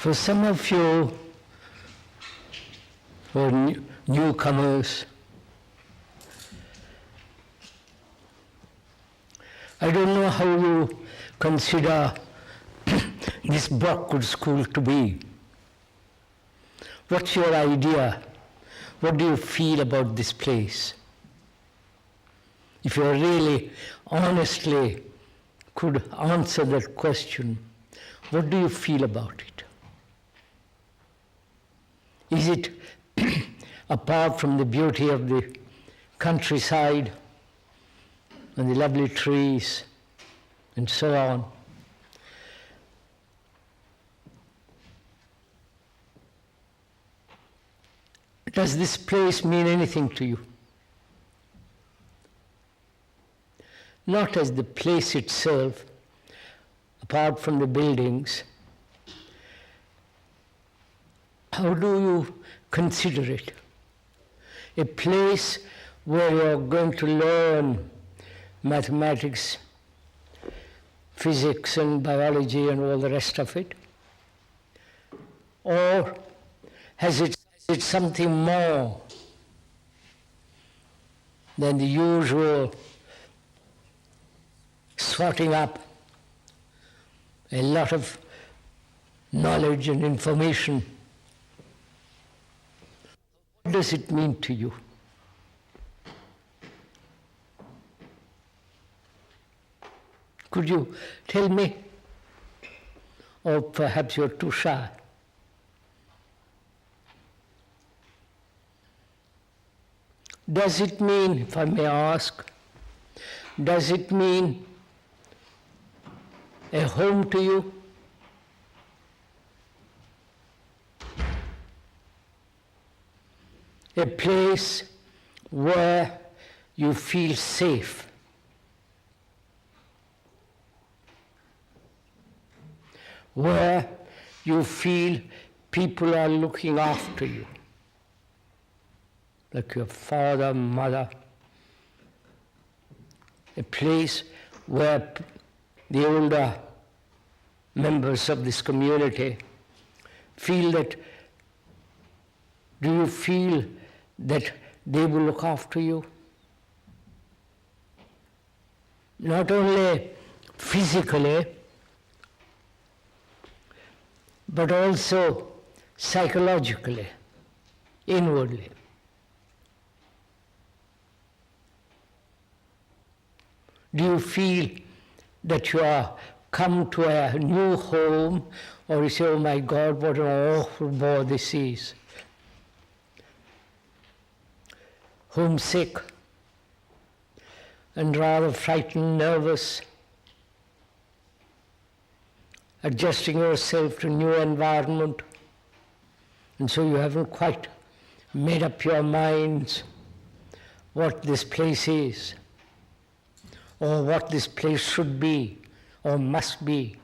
For some of you who are newcomers, I don't know how you consider this Brockwood School to be. What's your idea? What do you feel about this place? If you really, honestly could answer that question, what do you feel about it? Is it, apart from the beauty of the countryside and the lovely trees and so on, does this place mean anything to you? Not as the place itself, apart from the buildings. How do you consider it? A place where you are going to learn mathematics, physics and biology and all the rest of it? Or has it something more than the usual sorting up a lot of knowledge and information? What does it mean to you? Could you tell me? Or perhaps you're too shy. Does it mean, if I may ask, does it mean a home to you? A place where you feel safe? Where you feel people are looking after you? Like your father, mother. A place where the older members of this community feel that, do you feel that they will look after you? Not only physically, but also psychologically, inwardly. Do you feel that you are come to a new home, or you say, oh my God, what an awful bore this is? Homesick and rather frightened, nervous, adjusting yourself to new environment, and so you haven't quite made up your minds what this place is, or what this place should be, or must be.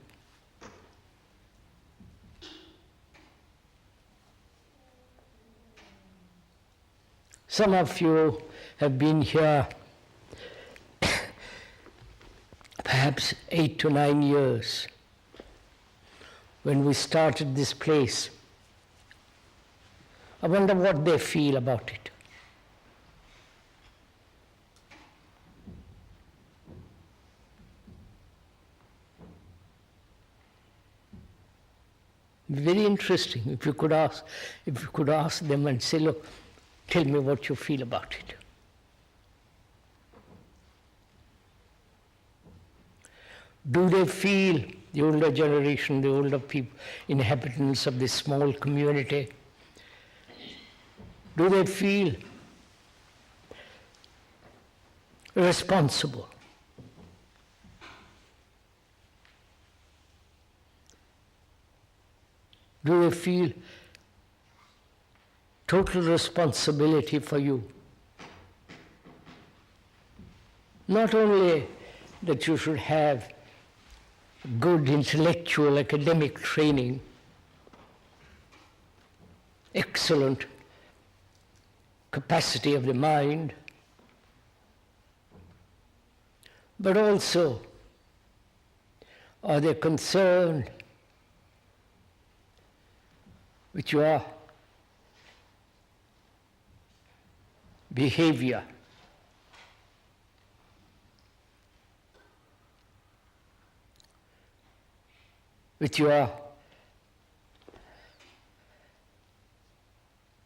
Some of you have been here perhaps 8 to 9 years. When we started this place, I wonder what they feel about it. Very interesting if you could ask them and say, look, tell me what you feel about it. Do they feel, the older generation, the older people, inhabitants of this small community, do they feel responsible? Do they feel total responsibility for you? Not only that you should have good intellectual academic training, excellent capacity of the mind, but also are they concerned with your behavior. With your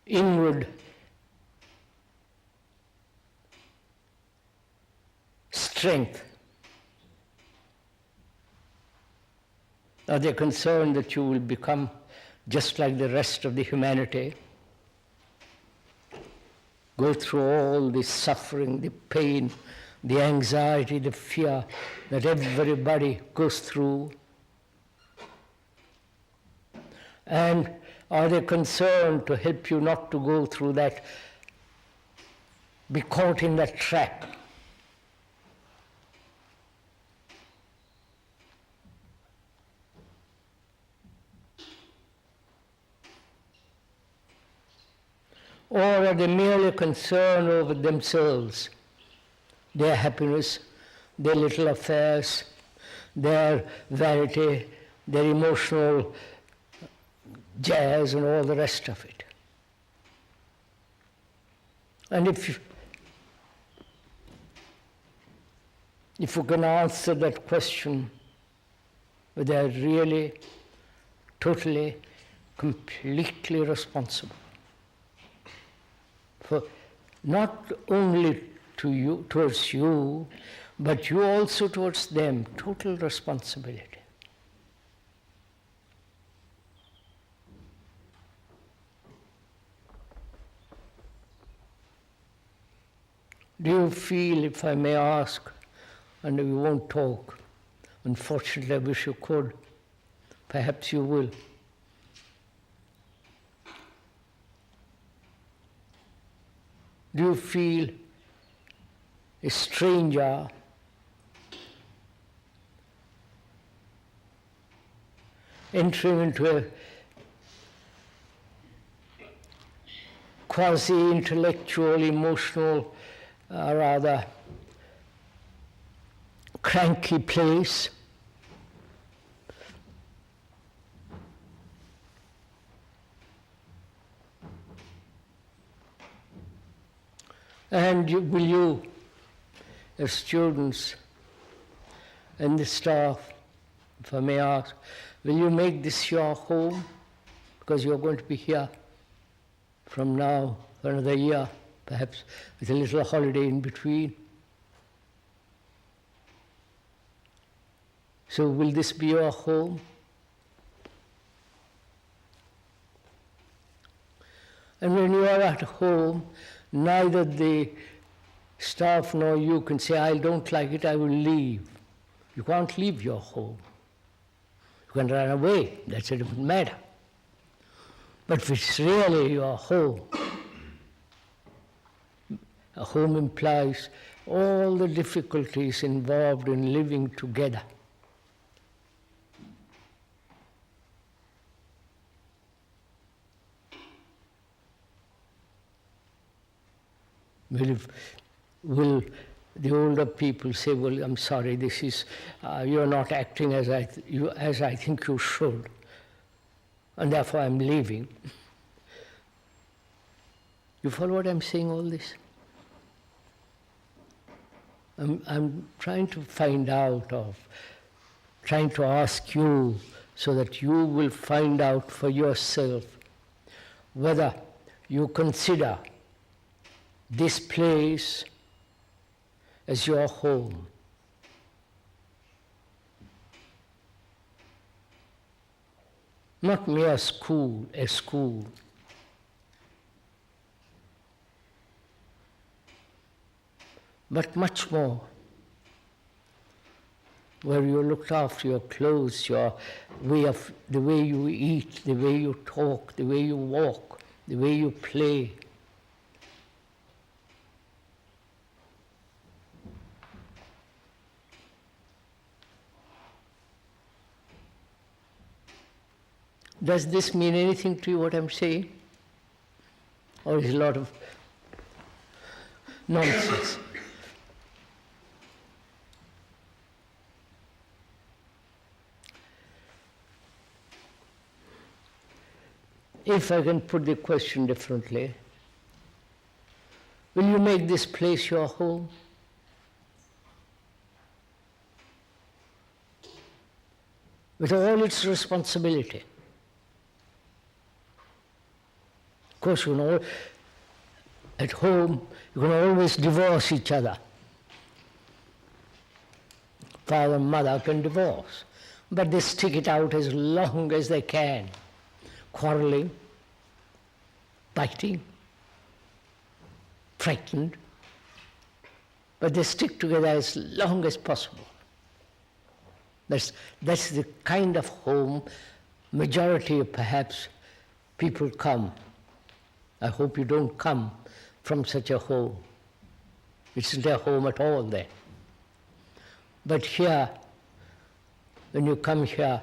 inward strength. Are they concerned that you will become just like the rest of the humanity? Go through all the suffering, the pain, the anxiety, the fear that everybody goes through? And are they concerned to help you not to go through that, be caught in that trap? Or are they merely concerned over themselves, their happiness, their little affairs, their vanity, their emotional jazz and all the rest of it? And if you can answer that question, they are really, totally, completely responsible for not only to you, towards you, but you also towards them, total responsibility. Do you feel, if I may ask, and you won't talk, unfortunately I wish you could, perhaps you will. Do you feel a stranger entering into a quasi-intellectual, emotional, rather cranky place? And will you, as students and the staff, if I may ask, will you make this your home? Because you're going to be here from now for another year, perhaps with a little holiday in between. So will this be your home? And when you are at home, neither the staff nor you can say, I don't like it, I will leave. You can't leave your home. You can run away, that's a different matter. But if it's really your home, a home implies all the difficulties involved in living together. Will the older people say, well, I'm sorry, this is, you're not acting as I think you should, and therefore I'm leaving. You follow what I'm saying, all this? I'm trying to find out trying to ask you so that you will find out for yourself whether you consider this place as your home. Not mere school, a school. But much more, where you looked after your clothes, the way you eat, the way you talk, the way you walk, the way you play. Does this mean anything to you, what I'm saying? Or is it a lot of nonsense? If I can put the question differently, will you make this place your home? With all its responsibility. Of course, at home, you can always divorce each other. Father and mother can divorce, but they stick it out as long as they can, quarreling, biting, frightened, but they stick together as long as possible. That's the kind of home majority of perhaps people come. I hope you don't come from such a home. It's not a home at all there. But here, when you come here,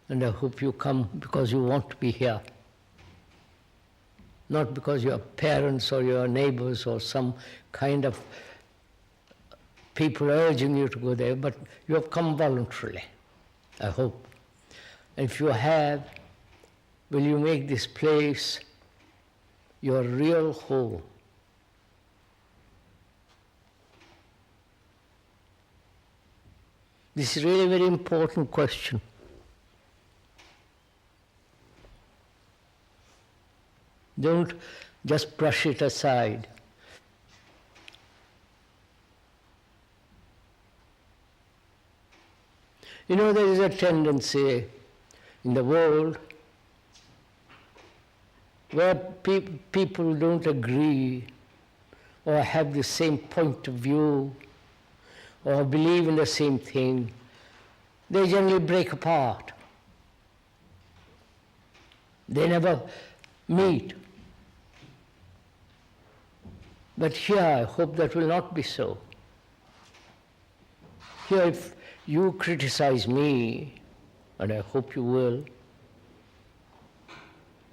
and I hope you come because you want to be here, not because your parents or your neighbors or some kind of people urging you to go there, but you have come voluntarily, I hope. And if you have, will you make this place your real home? This is really a very important question. Don't just brush it aside. You know, there is a tendency in the world where people don't agree or have the same point of view or believe in the same thing. They generally break apart. They never meet. But here, I hope that will not be so. Here, if you criticize me, and I hope you will,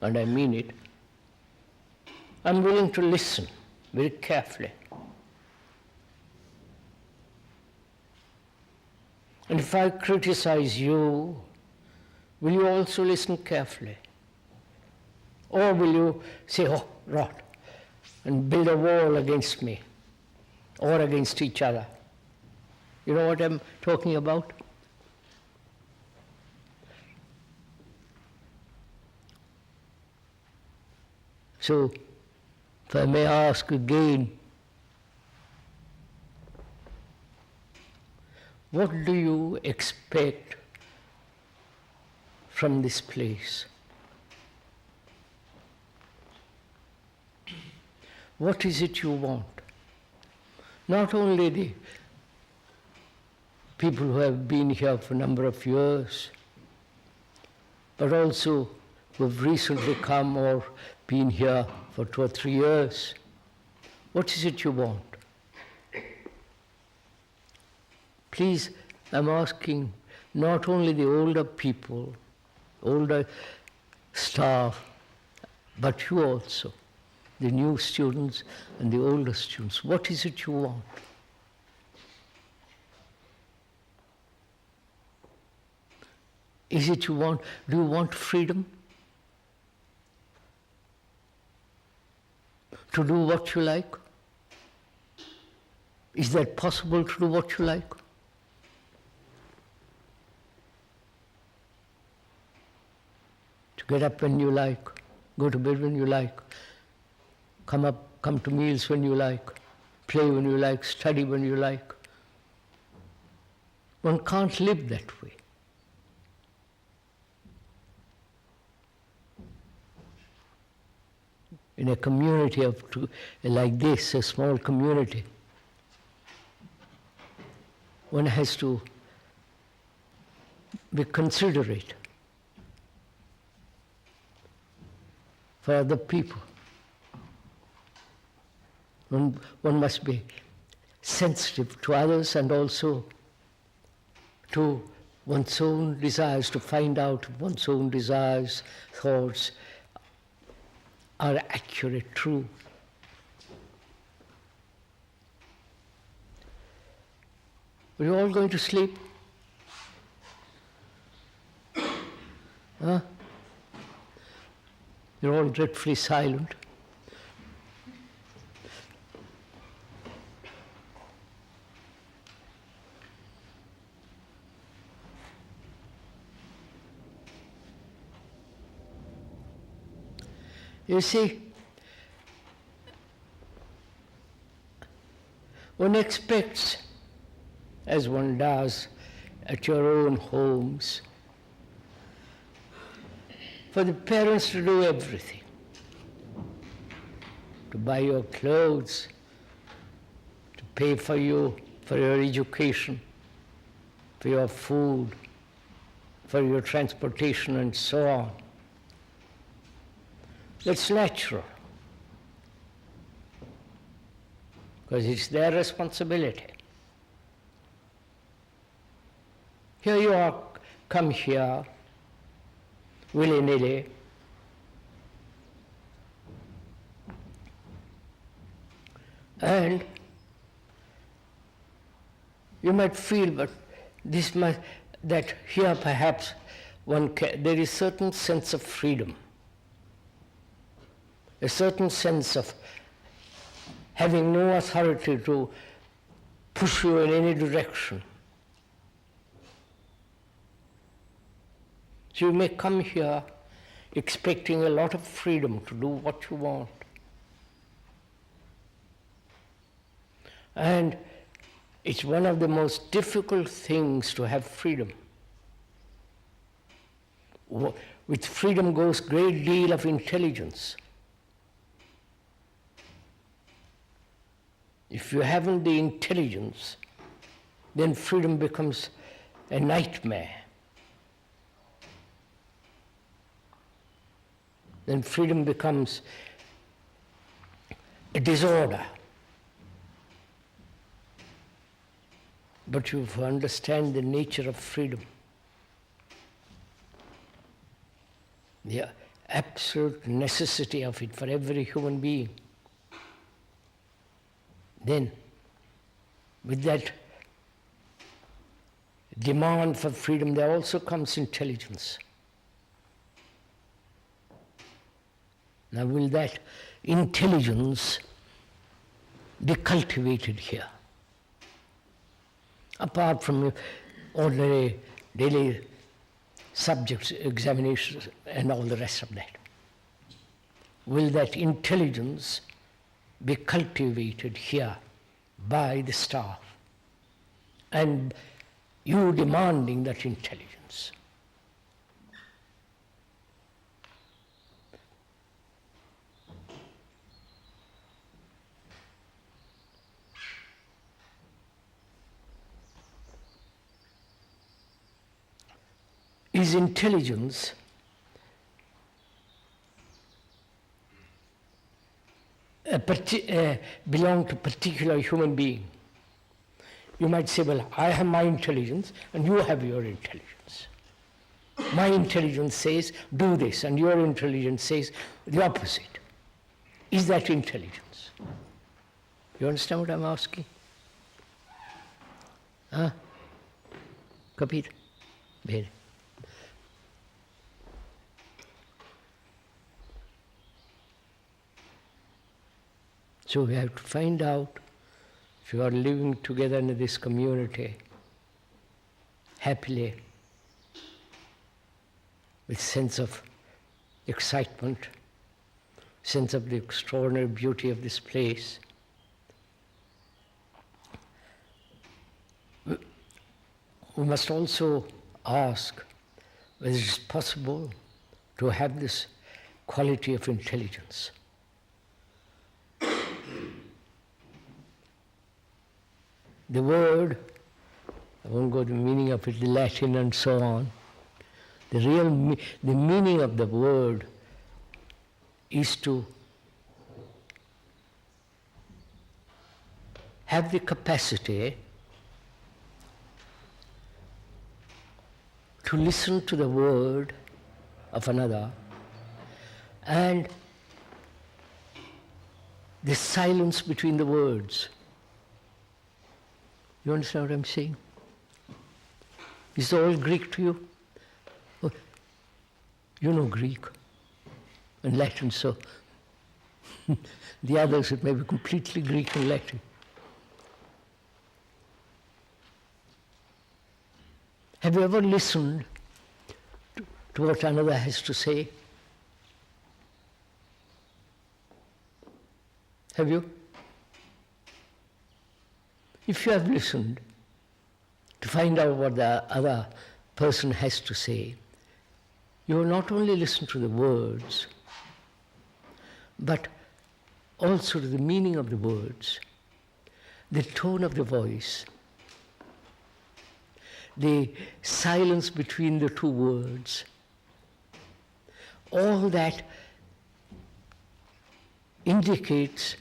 and I mean it, I'm willing to listen very carefully. And if I criticize you, will you also listen carefully? Or will you say, oh, rot, and build a wall against me, or against each other? You know what I'm talking about? So, if I may ask again, what do you expect from this place? What is it you want? Not only the people who have been here for a number of years, but also who have recently come or been here for 2 or 3 years. What is it you want? Please, I'm asking not only the older people, older staff, but you also, the new students and the older students. What is it you want? Is it you want, do you want freedom? To do what you like? Is that possible to do what you like? To get up when you like, go to bed when you like, come to meals when you like, play when you like, study when you like. One can't live that way. In a community like this, a small community, one has to be considerate for other people. One must be sensitive to others and also to one's own desires, to find out one's own desires, thoughts are accurate, true. Are you all going to sleep? Huh? You're all dreadfully silent. You see, one expects, as one does at your own homes, for the parents to do everything, to buy your clothes, to pay for you, for your education, for your food, for your transportation and so on. That's natural, because it's their responsibility. Here you are, come here, willy-nilly, and you might feel, but that here perhaps there is certain sense of freedom, a certain sense of having no authority to push you in any direction. So you may come here expecting a lot of freedom to do what you want. And it's one of the most difficult things to have freedom. With freedom goes a great deal of intelligence. If you haven't the intelligence, then freedom becomes a nightmare. Then freedom becomes a disorder. But you have to understand the nature of freedom, the absolute necessity of it for every human being. Then, with that demand for freedom, there also comes intelligence. Now, will that intelligence be cultivated here? Apart from ordinary daily subjects, examinations, and all the rest of that. Will that intelligence be cultivated here by the staff, and you demanding that intelligence? Is intelligence belong to a particular human being? You might say, well, I have my intelligence and you have your intelligence. My intelligence says, do this, and your intelligence says the opposite. Is that intelligence? You understand what I'm asking? Huh? Capite? Bene. So we have to find out, if you are living together in this community, happily, with sense of excitement, sense of the extraordinary beauty of this place, we must also ask whether it is possible to have this quality of intelligence. The word, I won't go to the meaning of it, the Latin and so on. The meaning of the word is to have the capacity to listen to the word of another and the silence between the words. You understand what I'm saying? Is it all Greek to you? Oh, you know Greek. and Latin, so the others it may be completely Greek and Latin. Have you ever listened to what another has to say? Have you? If you have listened to find out what the other person has to say, you will not only listen to the words, but also to the meaning of the words, the tone of the voice, the silence between the two words. All that indicates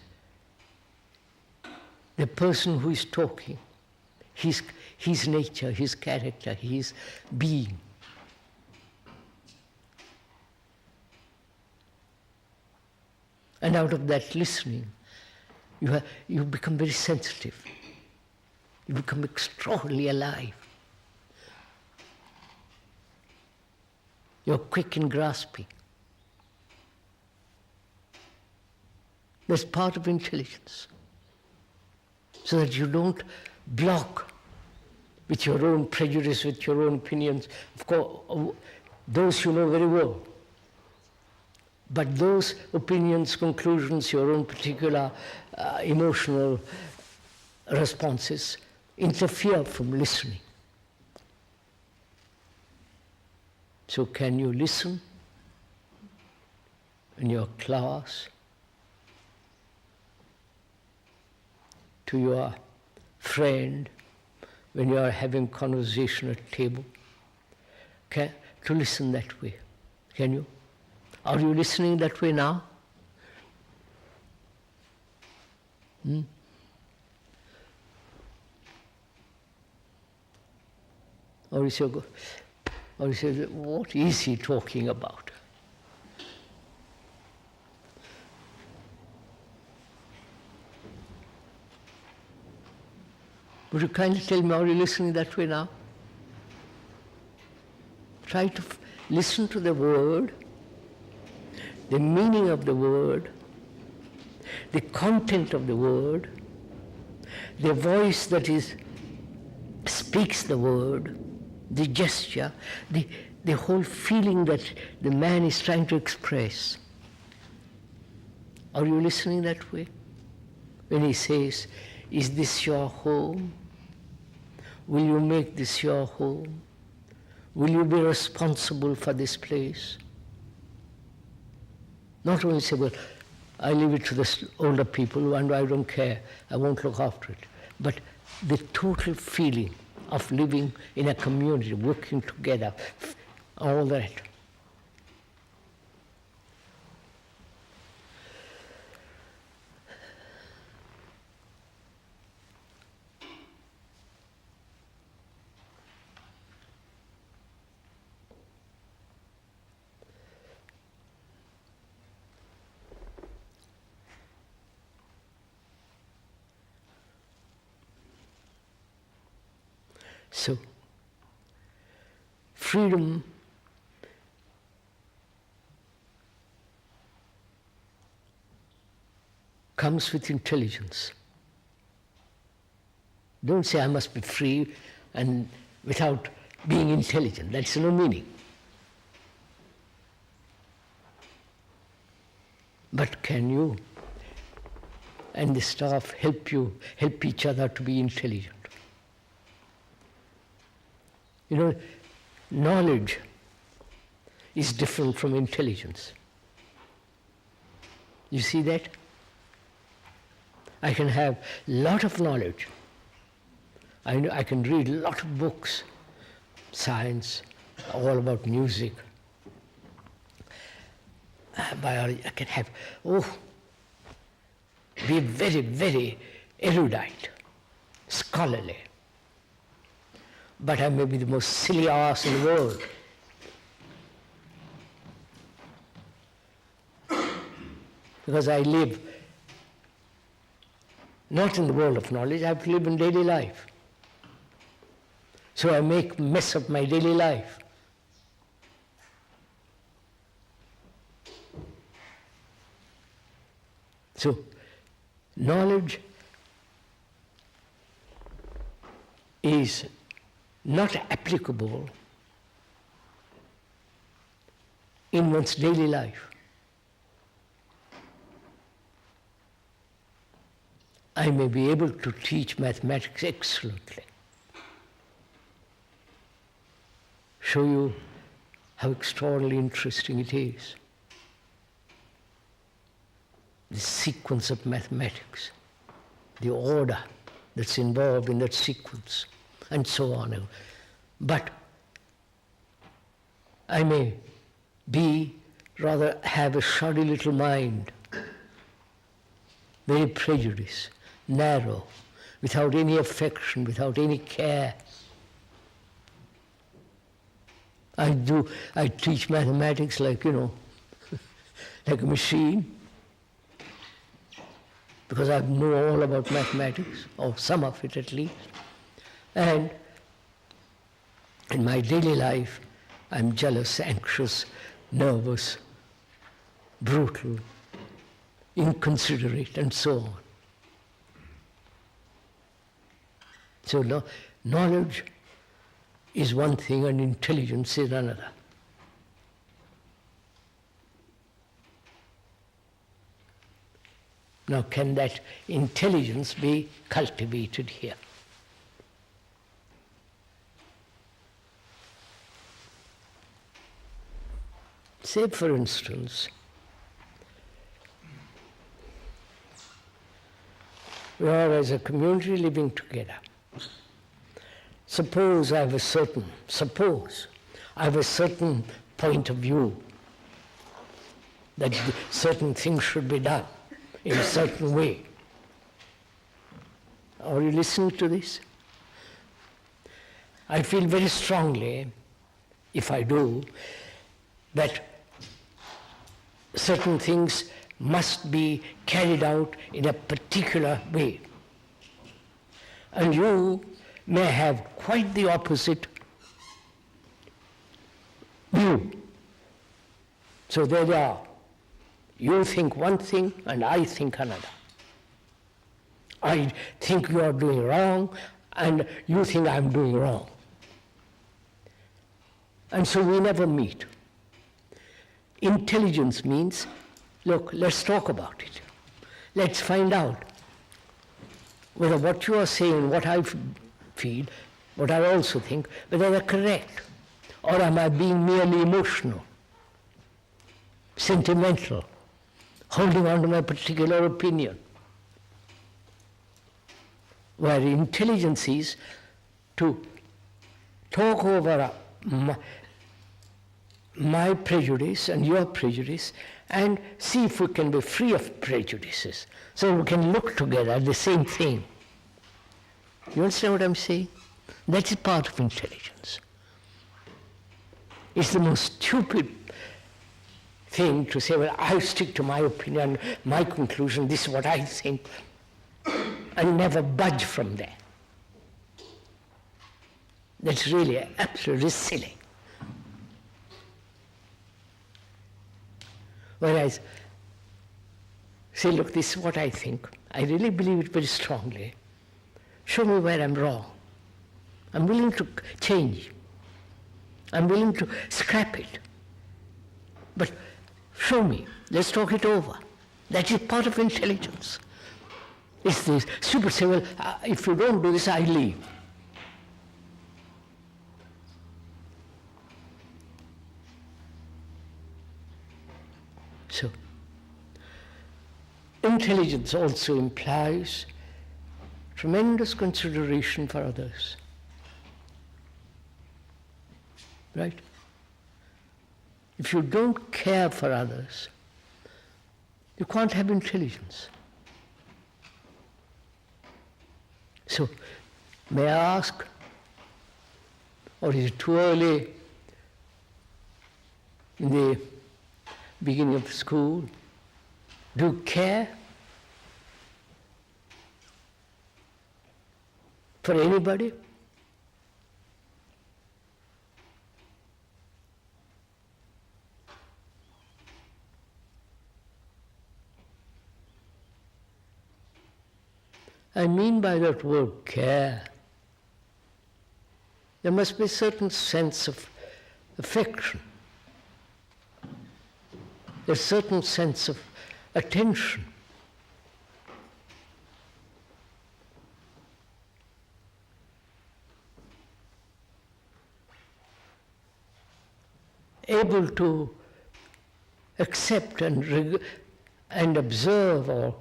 the person who is talking, his nature, his character, his being. And out of that listening, you become very sensitive. You become extraordinarily alive. You're quick in grasping. That's part of intelligence. So that you don't block with your own prejudice, with your own opinions. Of course, those you know very well. But those opinions, conclusions, your own particular emotional responses interfere from listening. So can you listen in your class to your friend when you are having conversation at table? To listen that way. Can you? Are you listening that way now? Or you say, what is he talking about? Would you kindly tell me, are you listening that way now? Try to listen to the word, the meaning of the word, the content of the word, the voice that speaks the word, the gesture, the whole feeling that the man is trying to express. Are you listening that way? When he says, is this your home? Will you make this your home? Will you be responsible for this place? Not only say, well, I leave it to the older people and I don't care, I won't look after it. But the total feeling of living in a community, working together, all that. So, freedom comes with intelligence. Don't say I must be free and without being intelligent. That's no meaning. But can you and the staff help each other to be intelligent? You know, knowledge is different from intelligence. You see that? I can have a lot of knowledge. I can read a lot of books, science, all about music, biology. I can have, be very, very erudite, scholarly. But I may be the most silly ass in the world. Because I live not in the world of knowledge, I have to live in daily life. So I make mess of my daily life. So, knowledge is not applicable in one's daily life. I may be able to teach mathematics excellently, show you how extraordinarily interesting it is. The sequence of mathematics, the order that's involved in that sequence, and so on. But I may rather have a shoddy little mind, very prejudiced, narrow, without any affection, without any care. I teach mathematics like, like a machine, because I know all about mathematics, or some of it at least. And in my daily life, I'm jealous, anxious, nervous, brutal, inconsiderate, and so on. So knowledge is one thing and intelligence is another. Now, can that intelligence be cultivated here? Say, for instance, we are as a community living together. Suppose I have a certain point of view that certain things should be done in a certain way. Are you listening to this? I feel very strongly, if I do, that certain things must be carried out in a particular way. And you may have quite the opposite view. So there they are. You think one thing and I think another. I think you are doing wrong and you think I'm doing wrong. And so we never meet. Intelligence means, look, let's talk about it. Let's find out whether what you are saying, what I feel, what I also think, whether they're correct. Or am I being merely emotional, sentimental, holding on to my particular opinion? Where intelligence is to talk over my prejudice and your prejudice and see if we can be free of prejudices, so we can look together at the same thing. You understand what I'm saying? That is part of intelligence. It's the most stupid thing to say, well, I stick to my opinion, my conclusion, this is what I think, and never budge from there. That's really absolutely silly. Whereas, say, look, this is what I think. I really believe it very strongly. Show me where I'm wrong. I'm willing to change. I'm willing to scrap it. But show me. Let's talk it over. That is part of intelligence. It's this super say, well, if you don't do this, I leave. So, intelligence also implies tremendous consideration for others. Right? If you don't care for others, you can't have intelligence. So, may I ask, or is it too early in the beginning of school? Do you care for anybody? I mean by that word care. There must be a certain sense of affection, a certain sense of attention. Able to accept and observe or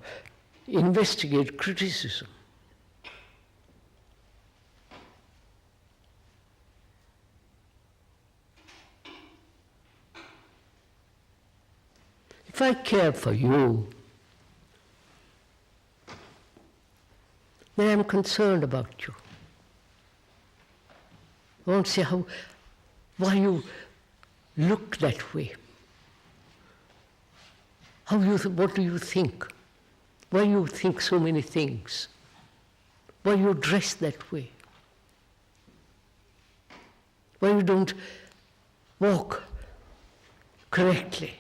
investigate criticism. If I care for you, then I'm concerned about you. I want to see why you look that way. What do you think? Why you think so many things? Why you dress that way? Why you don't walk correctly?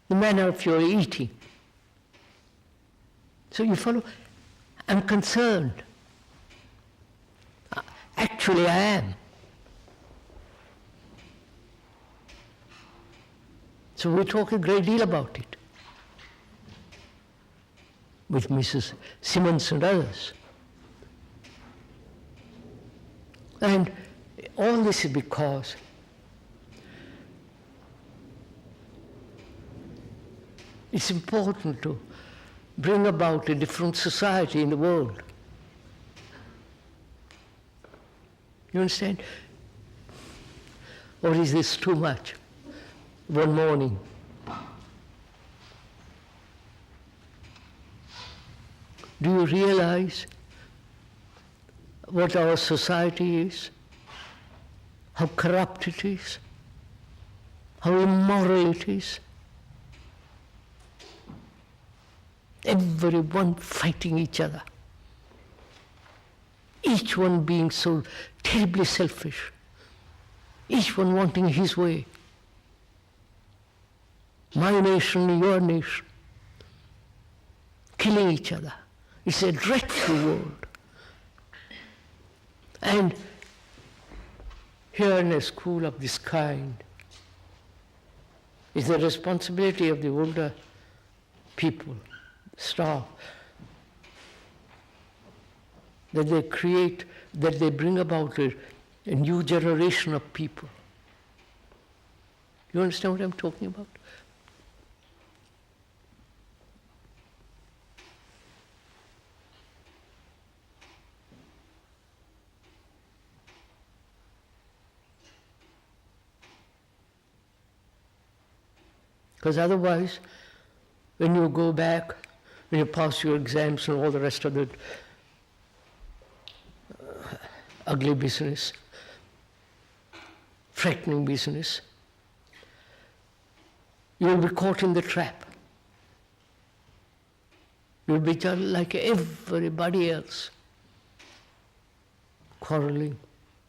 The manner of your eating. So you follow, I'm concerned. Actually, I am. So we talk a great deal about it with Mrs. Simmons and others. And all this is because it's important to bring about a different society in the world. You understand? Or is this too much? One morning, do you realize what our society is? How corrupt it is? How immoral it is? Everyone fighting each other. Each one being so terribly selfish. Each one wanting his way. My nation, your nation. Killing each other. It's a dreadful world. And here in a school of this kind, it's the responsibility of the older people, staff, that they bring about a new generation of people. You understand what I'm talking about? Because otherwise, when you go back, when you pass your exams and all the rest of the ugly business, frightening business, you'll be caught in the trap. You'll be just like everybody else, quarreling,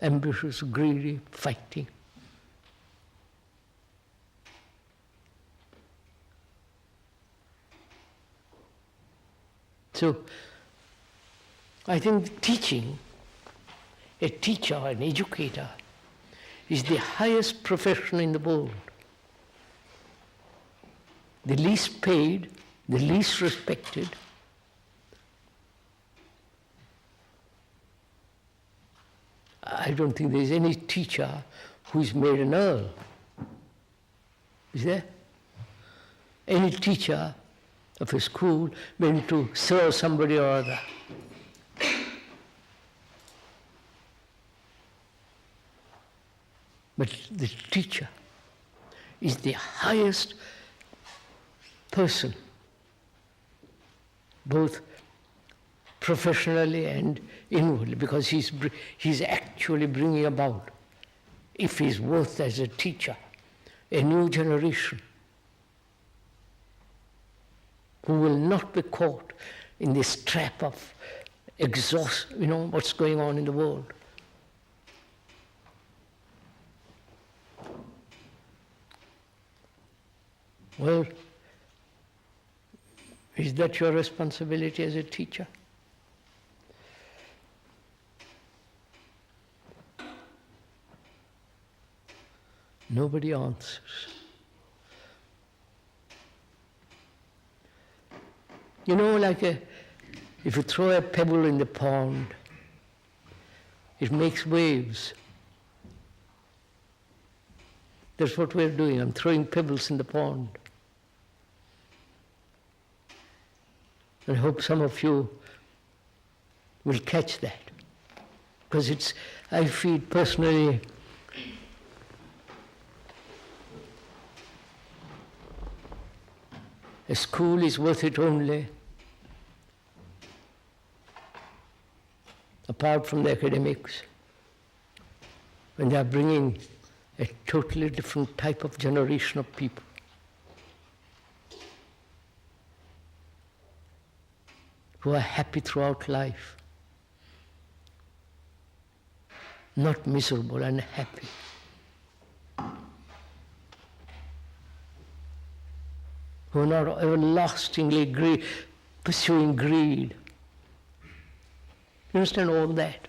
ambitious, greedy, fighting. So, I think teaching, a teacher, an educator, is the highest profession in the world. The least paid, the least respected. I don't think there's any teacher who's made an earl. Is there? Any teacher of a school meant to serve somebody or other. But the teacher is the highest person, both professionally and inwardly, because he's actually bringing about, if he's worth as a teacher, a new generation who will not be caught in this trap of what's going on in the world. Well, Is that your responsibility as a teacher? Nobody answers. You know, if you throw a pebble in the pond, it makes waves. That's what we're doing. I'm throwing pebbles in the pond. And I hope some of you will catch that. Because I feel personally, a school is worth it only, apart from the academics, when they are bringing a totally different type of generation of people. Who are happy throughout life, not miserable and happy. Who are not everlastingly pursuing greed. You understand all that?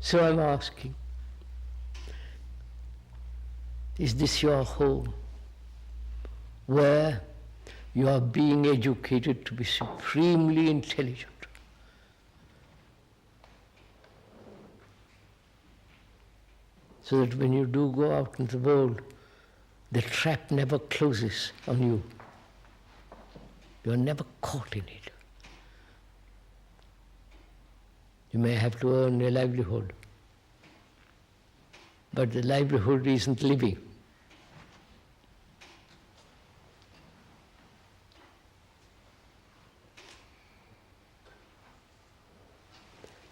So I'm asking, is this your home, where you are being educated to be supremely intelligent? So that when you do go out into the world, the trap never closes on you. You are never caught in it. You may have to earn a livelihood, but the livelihood isn't living.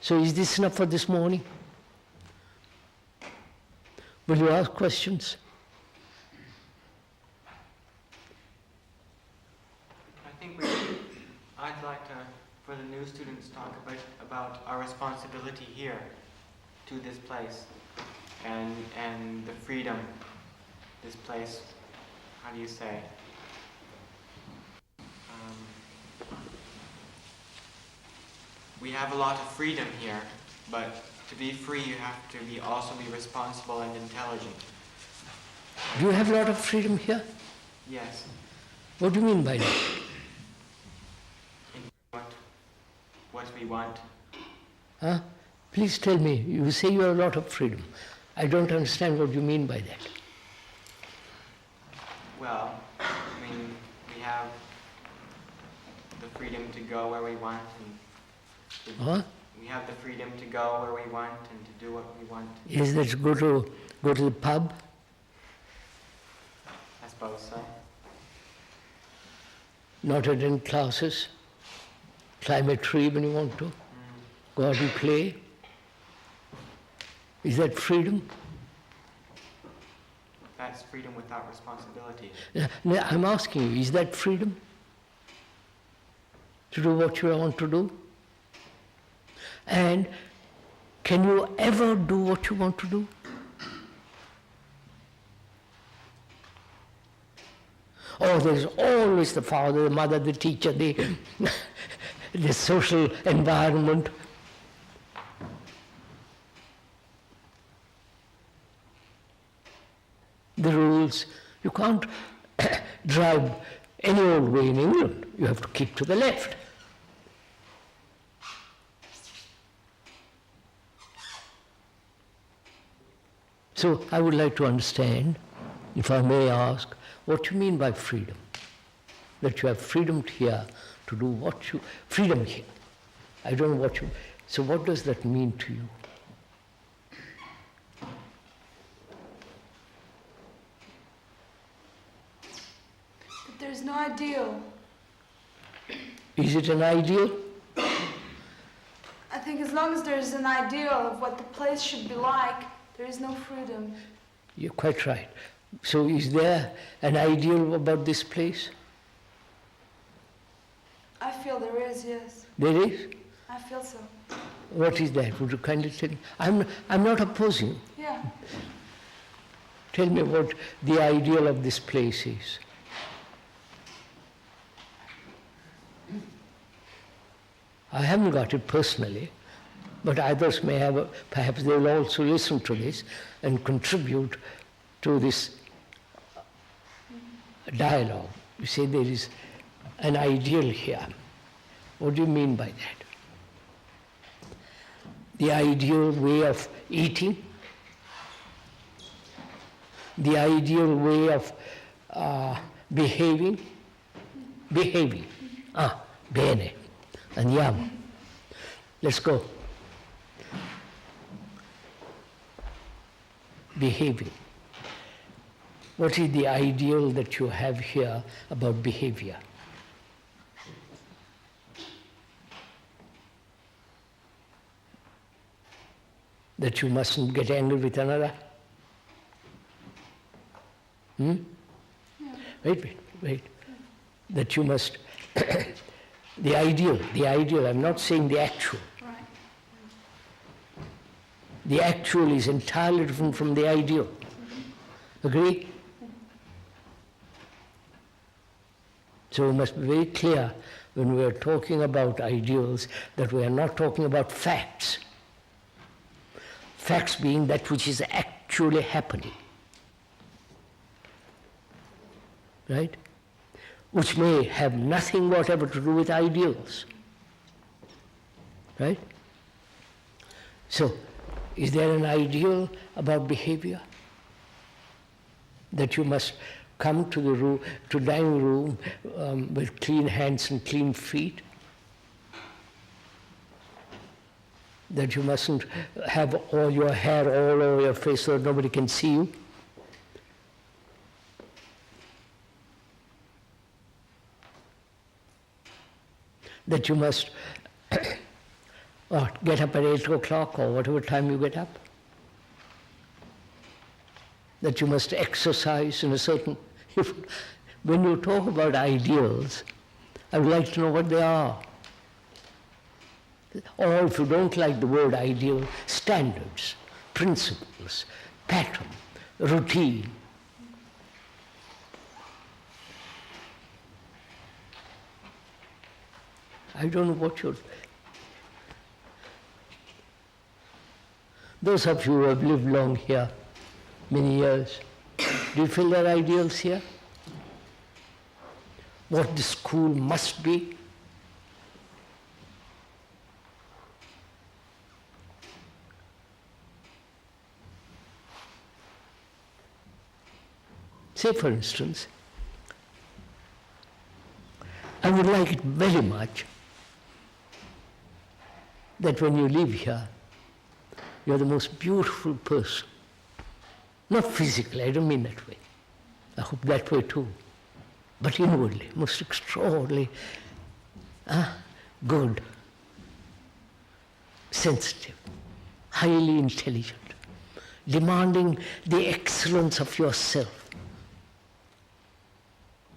So is this enough for this morning? Will you ask questions? I'd like to, for the new students, talk about our responsibility here to this place and the freedom this place, how do you say? We have a lot of freedom here, but to be free, you have to also be responsible and intelligent. Do you have a lot of freedom here? Yes. What do you mean by that? What we want. Huh? Please tell me. You say you have a lot of freedom. I don't understand what you mean by that. Well, I mean, we have the freedom to go where we want. We have the freedom to go where we want and to do what we want. Is that go to the pub? I suppose so. Not attend classes? Climb a tree when you want to? Go out and play? Is that freedom? That's freedom without responsibility. I'm asking you, is that freedom? To do what you want to do? And can you ever do what you want to do? Oh, there's always the father, the mother, the teacher, the social environment. The rules. You can't drive any old way in England. You have to keep to the left. So I would like to understand, if I may ask, what you mean by freedom? That you have freedom here to do what you... Freedom here. I don't know what you... So what does that mean to you? That there's no ideal. Is it an ideal? I think as long as there's an ideal of what the place should be like, there is no freedom. You're quite right. So is there an ideal about this place? I feel there is, yes. There is? I feel so. What is that? Would you kindly tell me? I'm not opposing. Yeah. Tell me what the ideal of this place is. I haven't got it personally, but others may have, perhaps they will also listen to this and contribute to this dialogue. You say there is an ideal here. What do you mean by that? The ideal way of eating, the ideal way of behaving. Bene. Andiamo. Let's go. Behaving. What is the ideal that you have here about behavior? That you mustn't get angry with another? Yeah. Wait. That you must, the ideal, I'm not saying the actual. Right. The actual is entirely different from the ideal. Agree? So we must be very clear when we are talking about ideals that we are not talking about facts. Facts being that which is actually happening. Right? Which may have nothing whatever to do with ideals. Right? So, is there an ideal about behavior? That you must come to the room, to dining room with clean hands and clean feet? That you mustn't have all your hair all over your face so that nobody can see you? That you must get up at 8 o'clock or whatever time you get up? That you must exercise in a certain... When you talk about ideals, I would like to know what they are. Or if you don't like the word ideal, standards, principles, pattern, routine. I don't know what you're... Those of you who have lived long here, many years, do you feel there are ideals here? What the school must be? Say, for instance, I would like it very much that when you live here, you're the most beautiful person. Not physically, I don't mean that way. I hope that way too. But inwardly, most extraordinarily good, sensitive, highly intelligent, demanding the excellence of yourself.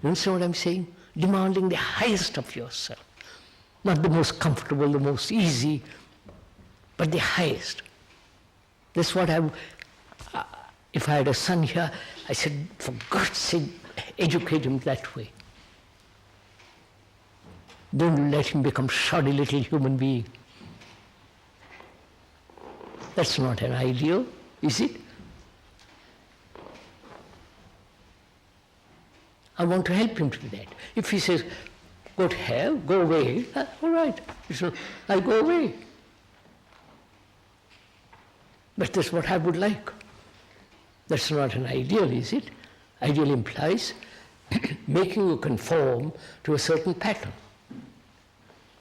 You understand what I'm saying? Demanding the highest of yourself. Not the most comfortable, the most easy, but the highest. That's what if I had a son here, I said, for God's sake, educate him that way. Don't let him become shoddy little human being. That's not an ideal, is it? I want to help him to that. If he says, go to hell, go away, all right, I go away. But that's what I would like. That's not an ideal, is it? Ideal implies making you conform to a certain pattern.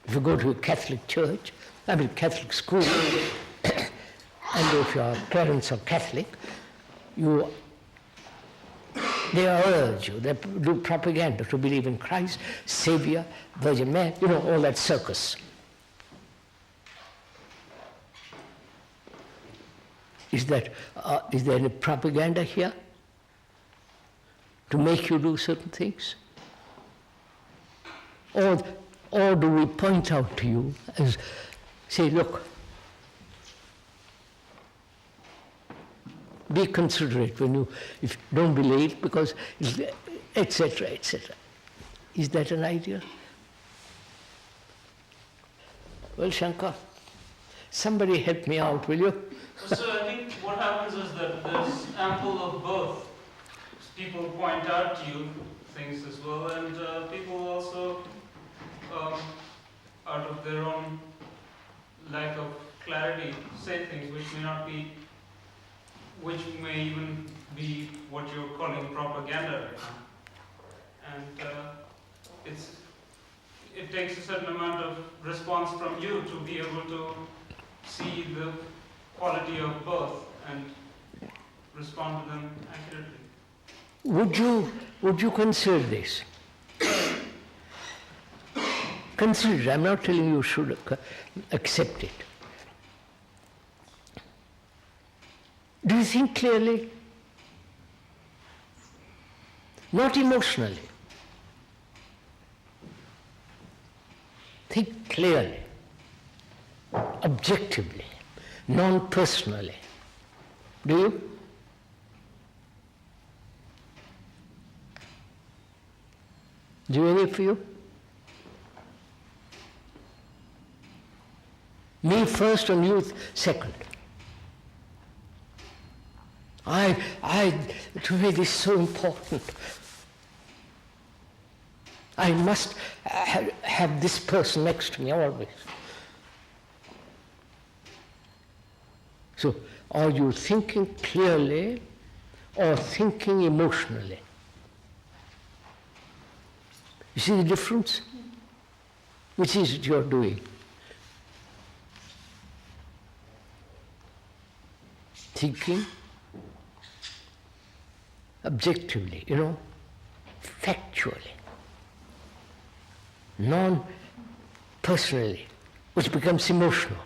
If you go to a Catholic church, Catholic school, and if your parents are Catholic, they urge you, they do propaganda to believe in Christ, Savior, Virgin Mary, all that circus. Is there any propaganda here to make you do certain things? Or do we point out to you and say, look, be considerate when you, if don't be late, because etc., etc. Is that an idea? Well, Shankar, somebody help me out, will you? So I think what happens is that there's ample of both. People point out to you things as well, and people also, out of their own lack of clarity, say things which may not be, which may even be what you're calling propaganda right now. And it takes a certain amount of response from you to be able to see the quality of both and respond to them accurately. Would you consider this? Consider it. I'm not telling you should accept it. Do you think clearly? Not emotionally. Think clearly, objectively, non-personally. Do you? Do any of you? Me first and you second. To me this is so important. I must have this person next to me always. So, are you thinking clearly or thinking emotionally? You see the difference? Which is it you're doing? Thinking objectively, factually, non-personally, which becomes emotional.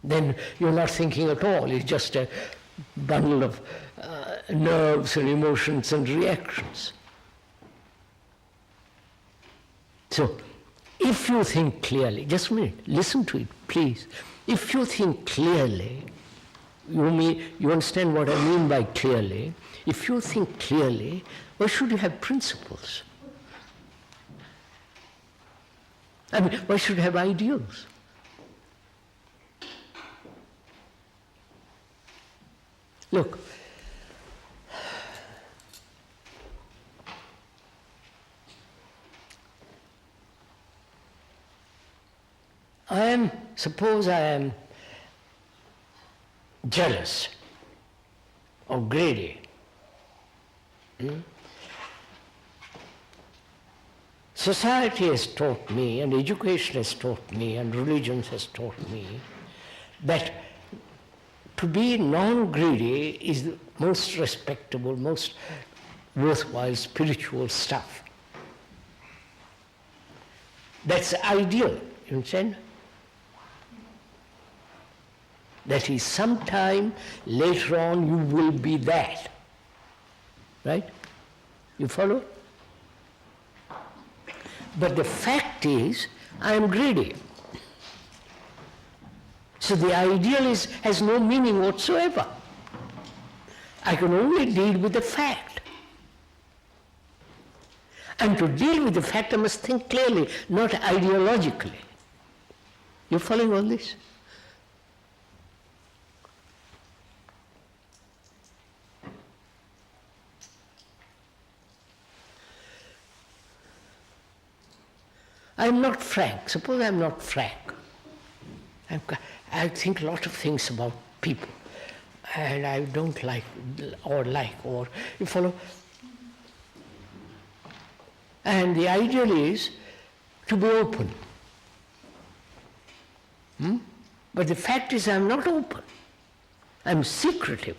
Then you're not thinking at all, it's just a bundle of nerves and emotions and reactions. So, if you think clearly, just a minute, listen to it, please. If you think clearly, you understand what I mean by clearly. If you think clearly, why should you have principles? I mean, why should you have ideals? Look, suppose I am jealous or greedy. Society has taught me, and education has taught me, and religion has taught me that to be non-greedy is the most respectable, most worthwhile spiritual stuff. That's ideal, you understand? That is, sometime later on you will be that. Right? You follow? But the fact is, I am greedy. So the ideal has no meaning whatsoever. I can only deal with the fact. And to deal with the fact, I must think clearly, not ideologically. You following all this? I'm not frank. Suppose I'm not frank. I think a lot of things about people, and I don't like, or you follow? And the ideal is to be open. But the fact is I'm not open. I'm secretive.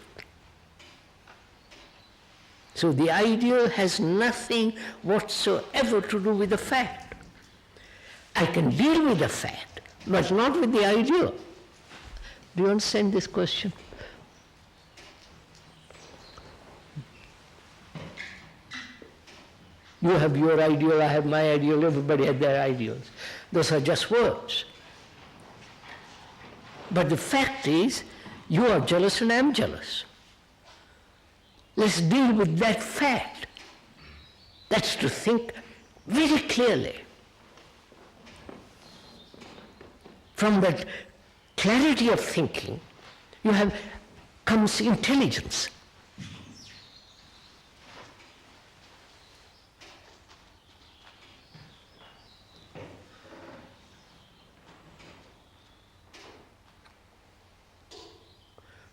So the ideal has nothing whatsoever to do with the fact. I can deal with the fact, but not with the ideal. Do you understand this question? You have your ideal, I have my ideal, everybody has their ideals. Those are just words. But the fact is, You are jealous and I'm jealous. Let's deal with that fact. That's to think very clearly. From that clarity of thinking, comes intelligence.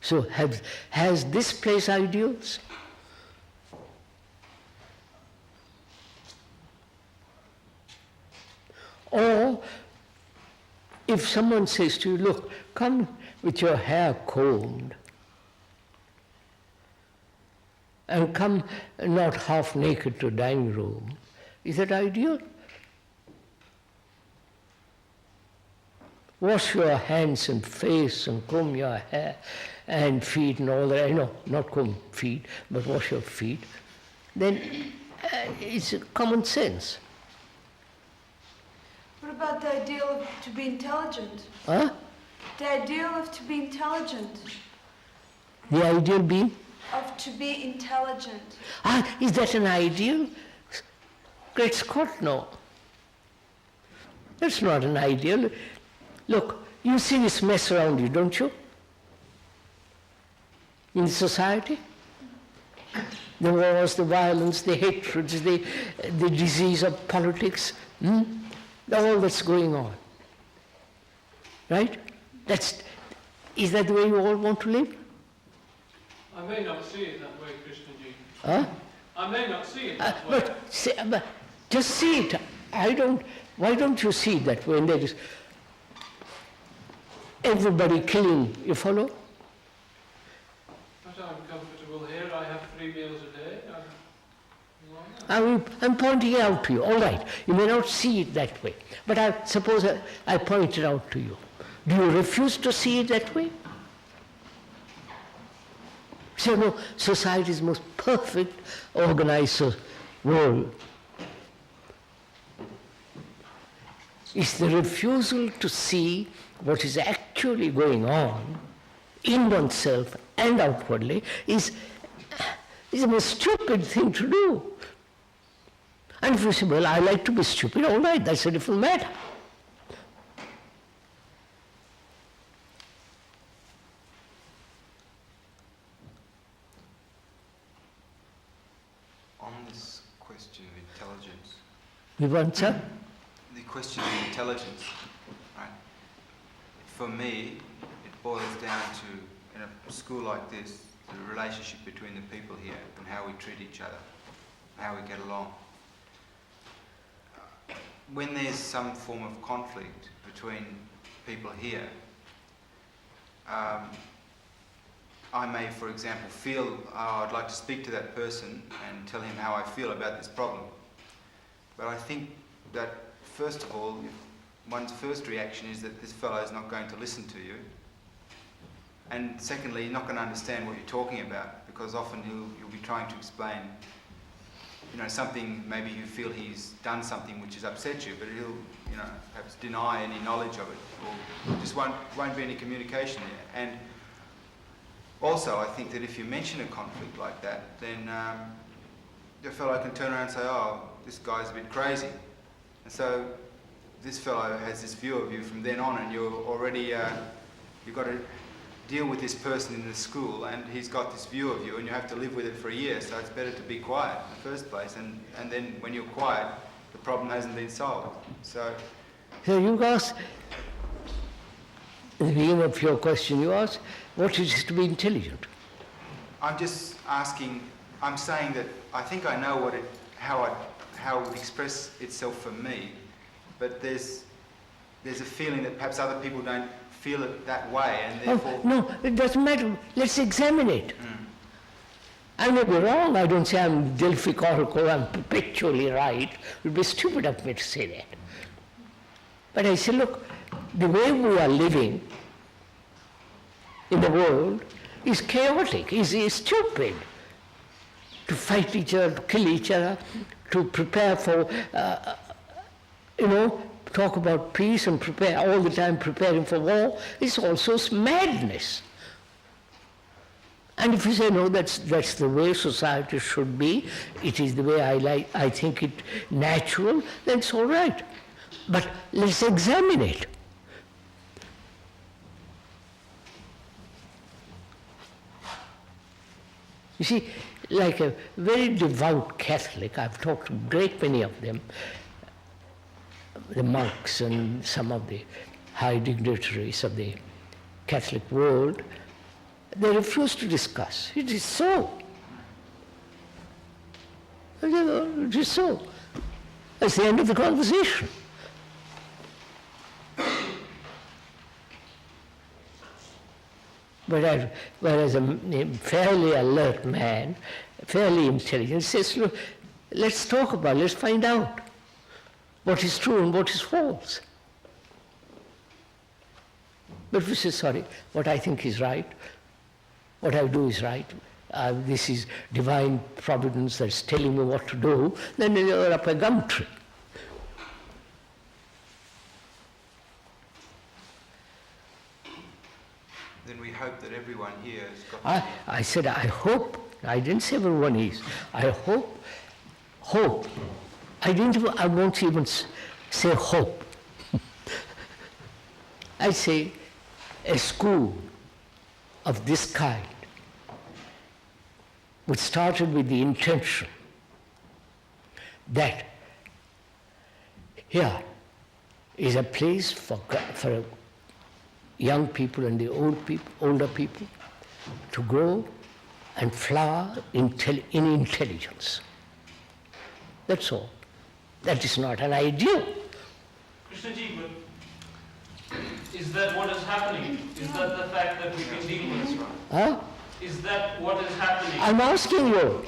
So has this place ideals? Or if someone says to you, look, come with your hair combed and come not half naked to dining room, is that ideal? Wash your hands and face and comb your hair and feet and all that. No, not comb feet, but wash your feet. Then it's common sense. What about the ideal of to be intelligent? Huh? The ideal of to be intelligent. The ideal being? Of to be intelligent. Is that an ideal? Great Scott, no. That's not an ideal. Look, you see this mess around you, don't you? In society? The wars, the violence, the hatreds, the disease of politics, all that's going on. Right? Is that the way you all want to live? I may not see it that way, Krishnaji. Huh? I may not see it that way. But just see it. Why don't you see it that way? And there is everybody killing, you follow? But I'm comfortable here. I have 3 meals a day. I'm pointing it out to you. All right, you may not see it that way, but I suppose I point it out to you. Do you refuse to see it that way? So no, society is the most perfect organized world. It's the refusal to see what is actually going on in oneself and outwardly is the most stupid thing to do. And if you say, well, I like to be stupid, all right, that's a different matter. On this question of intelligence, Vivansa? the question of intelligence, right? For me, it boils down to, in a school like this, the relationship between the people here and how we treat each other, how we get along. When there's some form of conflict between people here, I may, for example, feel, I'd like to speak to that person and tell him how I feel about this problem. But I think that, first of all, one's first reaction is that this fellow is not going to listen to you. And secondly, you're not going to understand what you're talking about, because often you'll be trying to explain, something, maybe you feel he's done something which has upset you, but he'll, perhaps deny any knowledge of it, or just won't be any communication there. And also, I think that if you mention a conflict like that, then the fellow can turn around and say, oh, this guy's a bit crazy. And so this fellow has this view of you from then on, and you're already, you've got to deal with this person in the school, and he's got this view of you, and you have to live with it for a year, so it's better to be quiet in the first place. And then when you're quiet, the problem hasn't been solved. So you asked, at the beginning of your question, you asked, what is it to be intelligent? I'm just asking, I'm saying that I think I know how it would express itself for me, but there's a feeling that perhaps other people don't feel it that way, and therefore... no, it doesn't matter. Let's examine it. I may be wrong. I don't say I'm Delphic oracle, I'm perpetually right. It would be stupid of me to say that. But I say, look, the way we are living in the world is chaotic, is stupid. To fight each other, to kill each other, to prepare for, talk about peace and prepare all the time preparing for war, is also madness. And if you say, no, that's the way society should be, it is the way I think it natural, then it's all right. But let's examine it. You see, like a very devout Catholic, I've talked to a great many of them, the monks and some of the high dignitaries of the Catholic world, they refuse to discuss. It is so. It is so. That's the end of the conversation. Whereas a fairly alert man, fairly intelligent, says, look, let's talk about it, let's find out what is true and what is false. But if you say, sorry, what I think is right, what I do is right, this is divine providence that's telling me what to do, then you're up a gum tree. Then we hope that everyone here has got... I said, I hope. I didn't say everyone is. I hope. I won't even say hope. I say a school of this kind, which started with the intention that here is a place for young people and the older people to grow and flower in intelligence. That's all. That is not an ideal. Krishnaji, but is that what is happening? Is that the fact that we can deal with? Huh? Is that what is happening? I'm asking you.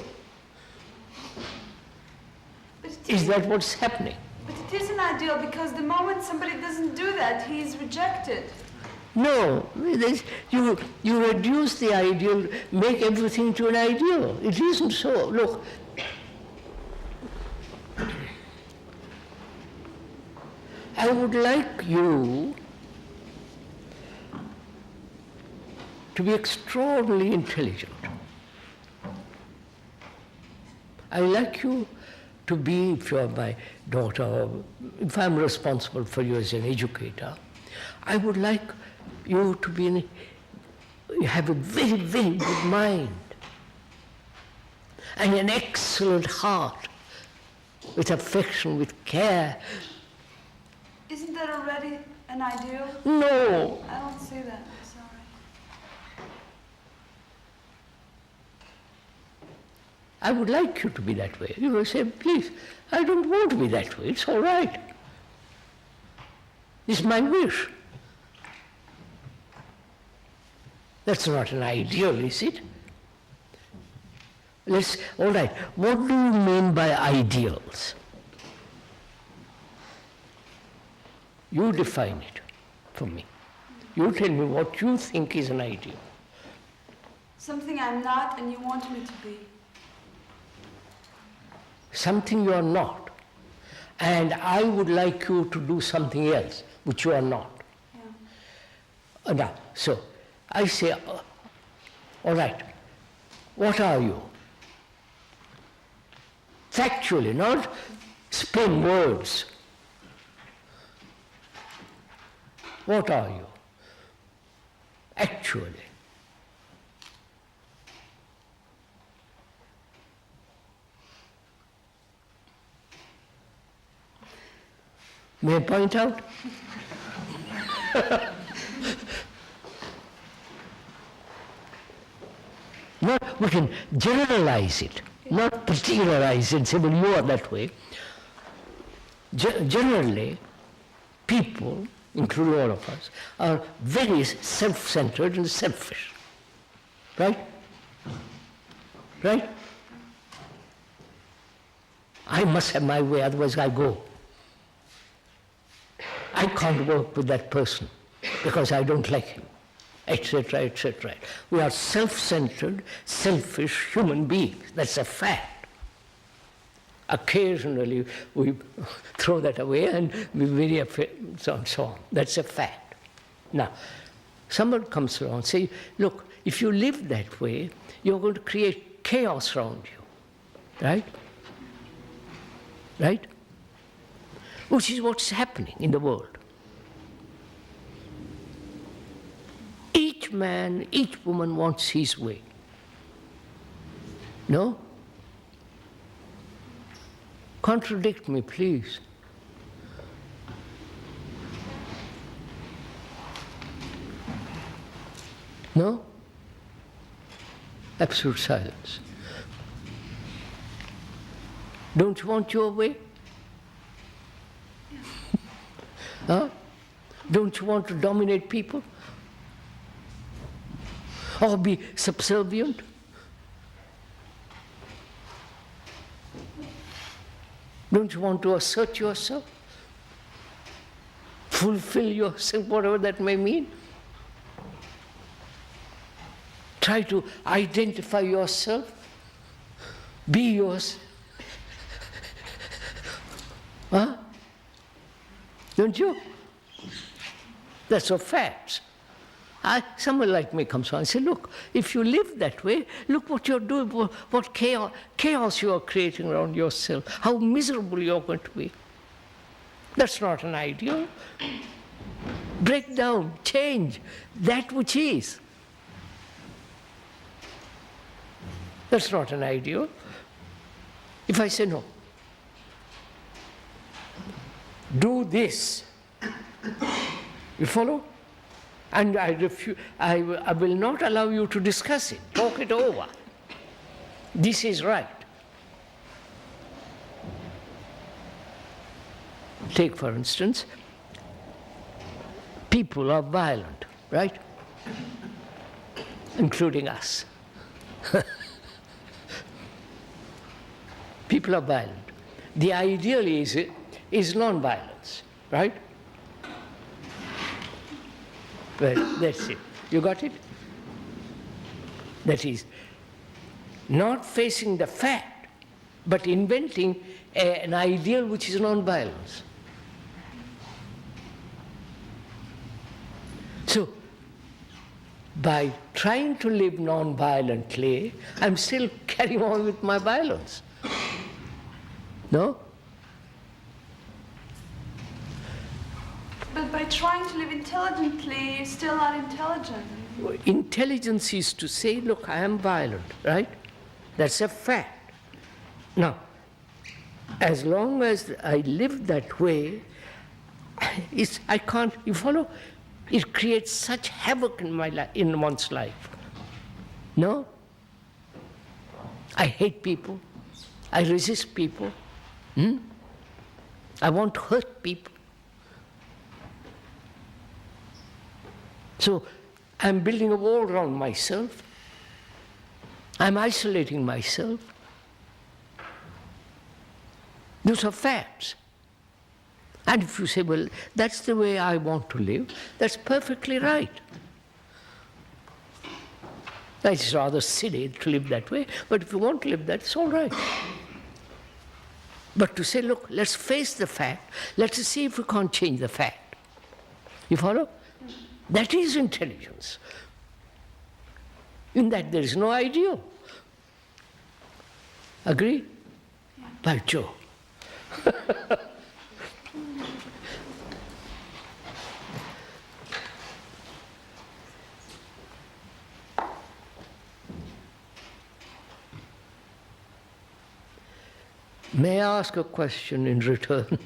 Is that what's happening? But it is an ideal because the moment somebody doesn't do that, he is rejected. No, you reduce the ideal, make everything to an ideal. It isn't so. Look, I would like you to be extraordinarily intelligent. I like you to be, if you're my daughter, if I'm responsible for you as an educator, I would like you to have a very, very good mind and an excellent heart with affection, with care. Isn't that already an ideal? No. I don't see that. Sorry. I would like you to be that way. You will say, please, I don't want to be that way. It's all right. It's my wish. That's not an ideal, is it? All right, what do you mean by ideals? You define it for me. You tell me what you think is an ideal. Something I'm not and you want me to be. Something you are not. And I would like you to do something else, which you are not. Yeah. Now, so I say, all right, what are you? Factually, not spin words. What are you? Actually. May I point out? We can generalize it, not particularize it and say, well, you are that way. Generally, people, including all of us, are very self-centered and selfish. Right? Right? I must have my way, otherwise I go. I can't work with that person because I don't like him, etc., etc. We are self-centered, selfish human beings. That's a fact. Occasionally we throw that away and we very so on. That's a fact. Now, someone comes along and says, look, if you live that way, you're going to create chaos around you. Right? Right? Which is what's happening in the world. Each man, each woman wants his way. No? Contradict me, please. No? Absolute silence. Don't you want your way? Huh? Don't you want to dominate people? Or be subservient? Don't you want to assert yourself? Fulfill yourself, whatever that may mean? Try to identify yourself. Be yours. Huh? Don't you? That's of facts. Someone like me comes on and says, look, if you live that way, look what you're doing, what chaos you are creating around yourself, how miserable you're going to be. That's not an ideal. Break down, change that which is. That's not an ideal. If I say no, do this, you follow? And I will not allow you to discuss it, talk it over. This is right. Take, for instance, people are violent, right? Including us. People are violent. The ideal is non-violence, right? Well, that's it. You got it? That is, not facing the fact, but inventing an ideal which is non-violence. So, by trying to live non-violently, I'm still carrying on with my violence. No? But by trying to live intelligently, you're still not intelligent. Intelligence is to say, look, I am violent, right? That's a fact. Now, as long as I live that way, I can't, you follow? It creates such havoc in one's life. No? I hate people. I resist people. I want to hurt people. So I'm building a wall around myself. I'm isolating myself. Those are facts. And if you say, well, that's the way I want to live, that's perfectly right. It's rather silly to live that way, but if you want to live that, it's all right. But to say, look, let's face the fact, let's see if we can't change the fact. You follow? That is intelligence. In that there is no ideal. Agree? Yeah. By Joe. May I ask a question in return?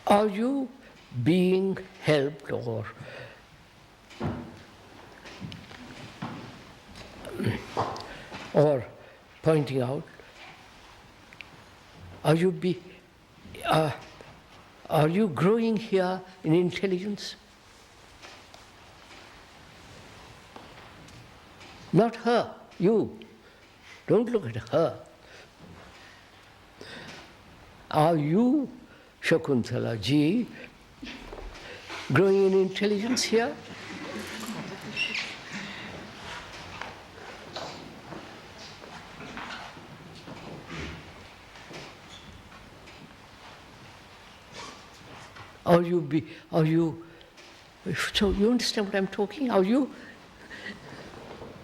Are you being helped or pointing out? Are you growing here in intelligence? Not her, you. Don't look at her. Are you, Shakuntala ji, growing in intelligence here? Are you So you understand what I'm talking? Are you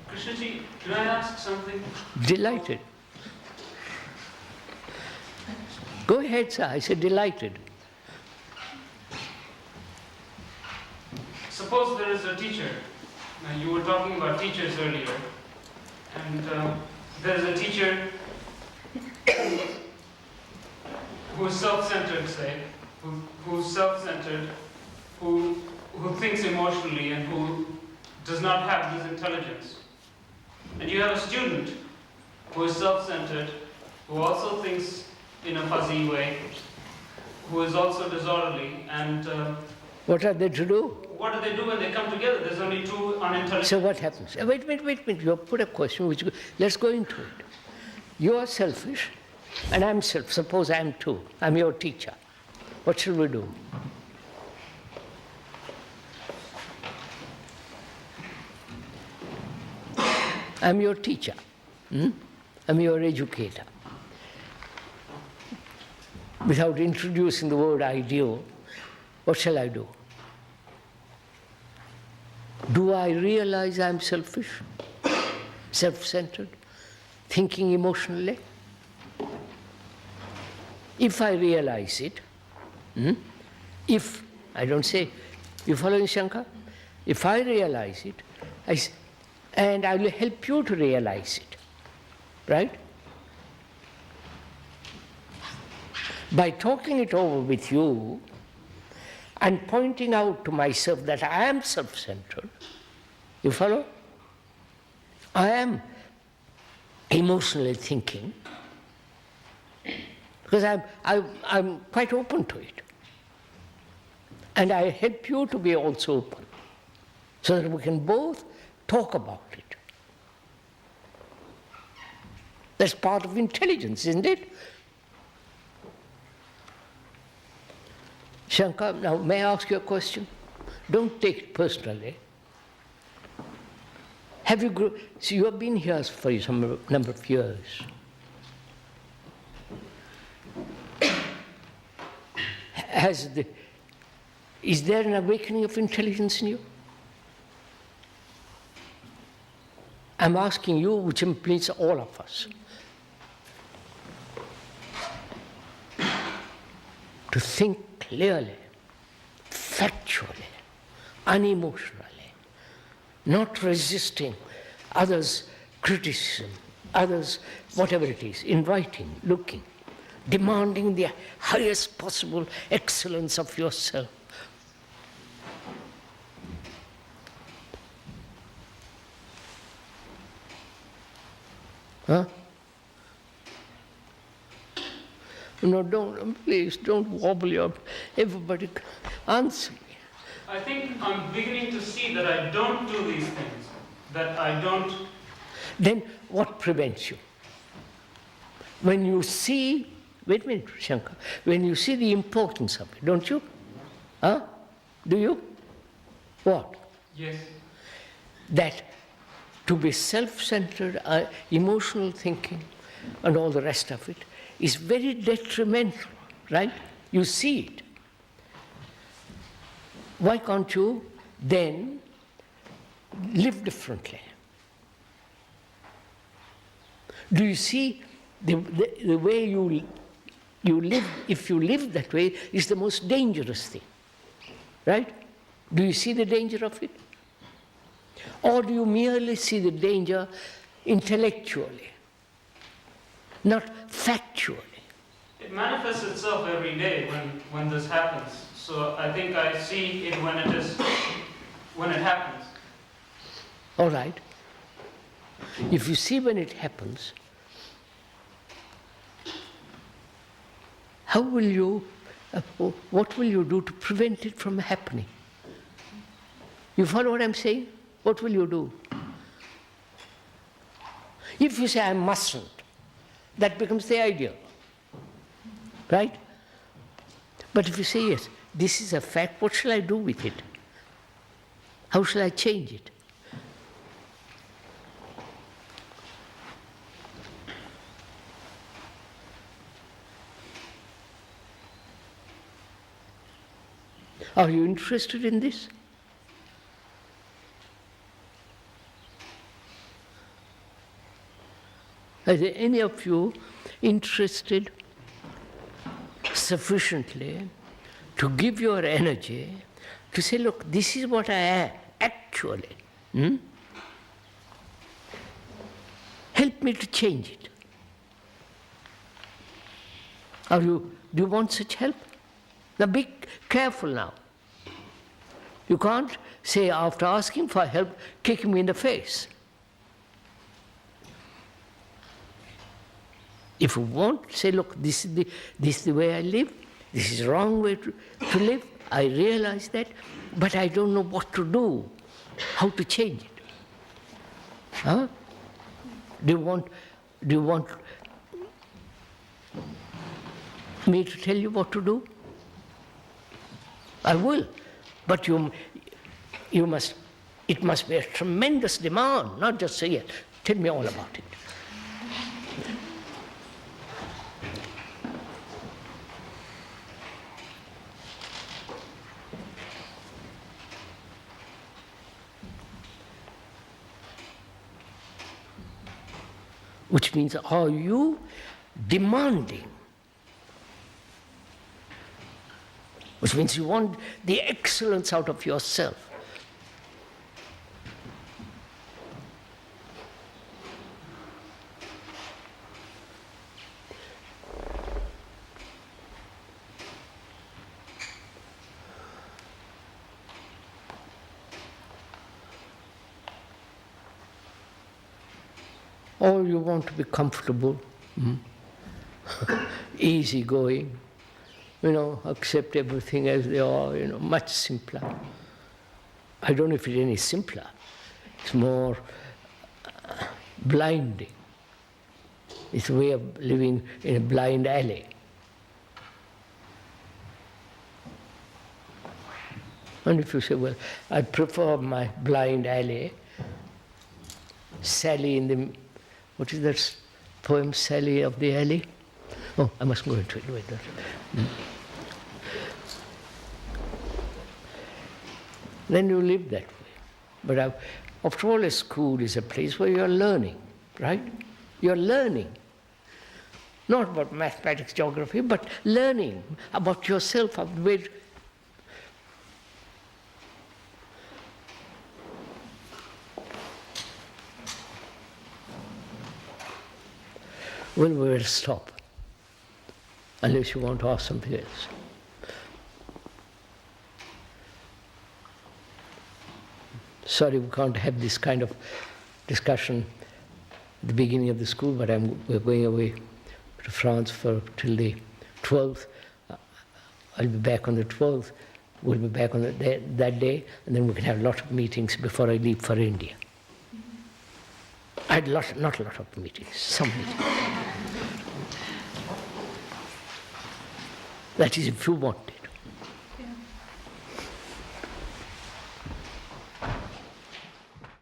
Krishnaji, can I ask something? delighted? Go ahead, sir. I said delighted. Suppose there is a teacher. Now, you were talking about teachers earlier. And there is a teacher who is self-centered, say, who's self-centered, who thinks emotionally and who does not have this intelligence. And you have a student who is self-centered, who also thinks in a fuzzy way, who is also disorderly, and What are they to do? what do they do when they come together? There's only two unintelligent. So what happens? Wait. You put a question which, let's go into it. You are selfish, and I'm self. Suppose I'm too. I'm your teacher. What shall we do? I'm your teacher. I'm your educator. Without introducing the word ideal, what shall I do? Do I realize I'm selfish, self-centered, thinking emotionally? If I realize it, if, I don't say, you following Shankar? If I realize it, and I will help you to realize it, right? By talking it over with you and pointing out to myself that I am self-centered, you follow? I am emotionally thinking, because I'm quite open to it. And I help you to be also open, so that we can both talk about it. That's part of intelligence, isn't it? Shankar, now may I ask you a question? Don't take it personally. So you have been here for some number of years. Is there an awakening of intelligence in you? I'm asking you, which implies all of us, to think clearly, factually, unemotionally, not resisting others' criticism, others, whatever it is, inviting, looking, demanding the highest possible excellence of yourself. Huh? No, please don't wobble your, everybody answer me. I think I'm beginning to see that I don't do these things, that I don't. Then what prevents you? When you see, wait a minute, Shankar, when you see the importance of it, don't you? Huh? Do you? What? Yes. That to be self-centered, emotional thinking, and all the rest of it is very detrimental, right? You see it. Why can't you then live differently? Do you see the way you live, if you live that way, is the most dangerous thing, right? Do you see the danger of it? Or do you merely see the danger intellectually, not factually? It manifests itself every day when this happens. So I think I see it when it happens. All right. If you see when it happens, how will you, what will you do to prevent it from happening? You follow what I'm saying? What will you do? If you say, I mustn't, that becomes the ideal, right? But if you say, yes, this is a fact, what shall I do with it? How shall I change it? Are you interested in this? Are there any of you interested sufficiently to give your energy to say, look, this is what I am, actually. Help me to change it. Do you want such help? Now be careful now. You can't say, after asking for help, kick me in the face. If you want, say, look, this is the way I live, this is the wrong way to live, I realize that, but I don't know what to do, how to change it. Huh? Do you want me to tell you what to do? I will, but it must be a tremendous demand, not just say, yes, tell me all about it. Which means, are you demanding? Which means you want the excellence out of yourself. Or you want to be comfortable, easygoing, accept everything as they are, much simpler. I don't know if it's any simpler. It's more blinding. It's a way of living in a blind alley. And if you say, well, I prefer my blind alley, Sally in the... What is that poem, Sally of the Alley? Oh, I must go into it. Wait, Then you live that way. But after all, a school is a place where you're learning, right? You're learning. Not about mathematics, geography, but learning about yourself, about where... Well, we will stop, unless you want to ask something else. Sorry, we can't have this kind of discussion at the beginning of the school, but we're going away to France till the 12th. I'll be back on the 12th. We'll be back on that day, and then we can have a lot of meetings before I leave for India. I had not a lot of meetings, some meetings. That is, if you want.